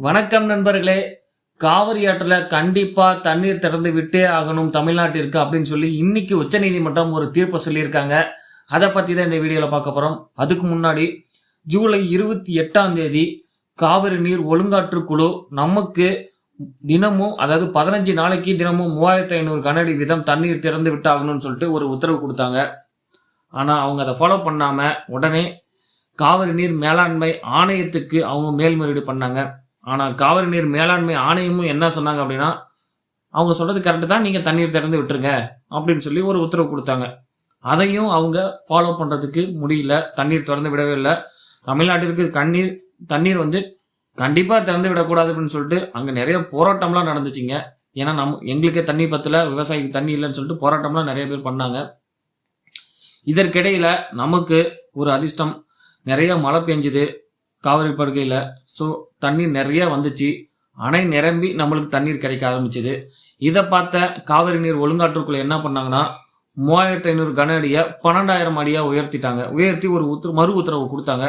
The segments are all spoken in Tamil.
வணக்கம் நண்பர்களே. காவிரி ஆற்றுல கண்டிப்பா தண்ணீர் திறந்து விட்டே ஆகணும் தமிழ்நாட்டிற்கு அப்படின்னு சொல்லி இன்னைக்கு உச்சநீதிமன்றம் ஒரு தீர்ப்பு சொல்லியிருக்காங்க. அதை பத்தி தான் இந்த வீடியோல பார்க்க போறோம். அதுக்கு முன்னாடி ஜூலை 28 காவிரி நீர் ஒழுங்காற்று குழு நமக்கு தினமும், அதாவது 15 நாளைக்கு தினமும் 3500 கனஅடி வீதம் தண்ணீர் திறந்து விட்டு ஆகணும்னு சொல்லிட்டு ஒரு உத்தரவு கொடுத்தாங்க. ஆனா அவங்க அதை ஃபாலோ பண்ணாம உடனே காவிரி நீர் மேலாண்மை ஆணையத்துக்கு அவங்க மேல்முறையீடு பண்ணாங்க. ஆனால் காவிரி நீர் மேலாண்மை ஆணையமும் என்ன சொன்னாங்க அப்படின்னா, அவங்க சொல்றது கரெக்டு தான், நீங்கள் தண்ணீர் திறந்து விட்டுருங்க அப்படின்னு சொல்லி ஒரு உத்தரவு கொடுத்தாங்க. அதையும் அவங்க ஃபாலோ பண்ணுறதுக்கு முடியல, தண்ணீர் திறந்து விடவே இல்லை. தமிழ்நாட்டிற்கு தண்ணீர் கண்டிப்பாக திறந்து விடக்கூடாது அப்படின்னு சொல்லிட்டு அங்கே நிறைய போராட்டம்லாம் நடந்துச்சுங்க. ஏன்னா எங்களுக்கே தண்ணி பத்தல, விவசாயிக்கு தண்ணி இல்லைன்னு சொல்லிட்டு போராட்டம்லாம் நிறைய பேர் பண்ணாங்க. இதற்கிடையில நமக்கு ஒரு அதிர்ஷ்டம், நிறைய மழை பெஞ்சுது காவிரி படுகையில். ஸோ தண்ணீர் நிறைய வந்துச்சு, அணை நிரம்பி நம்மளுக்கு தண்ணீர் கிடைக்க ஆரம்பிச்சுது. இதை பார்த்த காவிரி நீர் ஒழுங்காற்றுக்குள்ள என்ன பண்ணாங்கன்னா 3500 கன அடியை 12,000 அடியாக உயர்த்தி ஒரு மறு உத்தரவு கொடுத்தாங்க.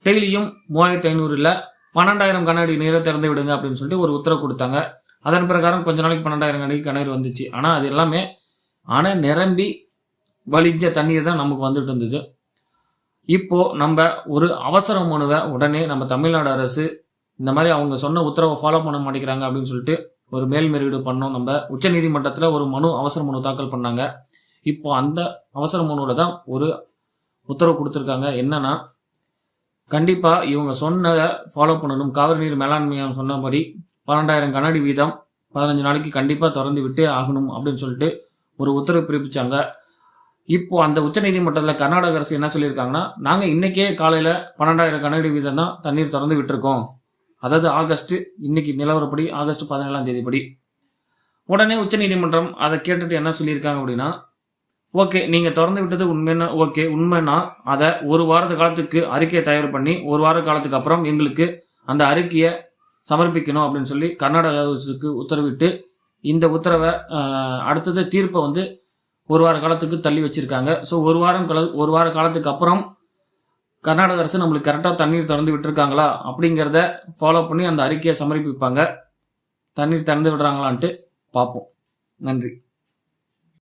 டெய்லியும் 3500 இல்லை 12,000 கன அடி நீரை திறந்து விடுங்க அப்படின்னு சொல்லிட்டு ஒரு உத்தரவு கொடுத்தாங்க. அதன் பிரகாரம் கொஞ்ச நாளைக்கு 12,000 அடி கனஅடி வந்துச்சு. ஆனால் அது எல்லாமே அணை நிரம்பி வலிஞ்ச தண்ணீர் தான் நமக்கு வந்துட்டு இருந்தது. இப்போ நம்ம ஒரு அவசர மனுவை உடனே நம்ம தமிழ்நாடு அரசு இந்த மாதிரி அவங்க சொன்ன உத்தரவை ஃபாலோ பண்ண மாட்டேங்கிறாங்க அப்படின்னு சொல்லிட்டு ஒரு மேல்முறையீடு பண்ணோம். நம்ம உச்சநீதிமன்றத்தில் ஒரு அவசர மனு தாக்கல் பண்ணாங்க. இப்போ அந்த அவசர மனுவில் தான் ஒரு உத்தரவு கொடுத்துருக்காங்க. என்னன்னா, கண்டிப்பா இவங்க சொன்னதை ஃபாலோ பண்ணணும். காவிரி நீர் மேலாண்மையாக சொன்னபடி 12,000 கனஅடி வீதம் 15 நாளைக்கு கண்டிப்பா திறந்து விட்டே ஆகணும் அப்படின்னு சொல்லிட்டு ஒரு உத்தரவு பிறப்பிச்சாங்க. இப்போ அந்த உச்சநீதிமன்றத்தில் கர்நாடக அரசு என்ன சொல்லியிருக்காங்கன்னா, நாங்கள் இன்னைக்கே காலையில் 12,000 கனஅடி வீதம் தான் தண்ணீர் திறந்து விட்டுருக்கோம். அதாவது இன்னைக்கு நிலவரப்படி ஆகஸ்ட் 17 படி. உடனே உச்சநீதிமன்றம் அதை கேட்டுட்டு என்ன சொல்லியிருக்காங்க அப்படின்னா, ஓகே நீங்கள் திறந்து விட்டது உண்மைன்னா அதை ஒரு வாரத்து காலத்துக்கு அறிக்கையை தயார் பண்ணி ஒரு வார காலத்துக்கு அப்புறம் எங்களுக்கு அந்த அறிக்கையை சமர்ப்பிக்கணும் அப்படின்னு சொல்லி கர்நாடக அரசுக்கு உத்தரவிட்டு இந்த உத்தரவை அடுத்தது தீர்ப்பை ஒரு வார காலத்துக்கு தள்ளி வச்சிருக்காங்க. ஸோ ஒரு வார காலத்துக்கு அப்புறம் கர்நாடக அரசு நம்மளுக்கு கரெக்டாக தண்ணீர் திறந்து விட்டுருக்காங்களா அப்படிங்கிறத ஃபாலோ பண்ணி அந்த அறிக்கையை சமர்ப்பிப்பாங்க. தண்ணீர் திறந்து விடுறாங்களான்ட்டு பார்ப்போம். நன்றி.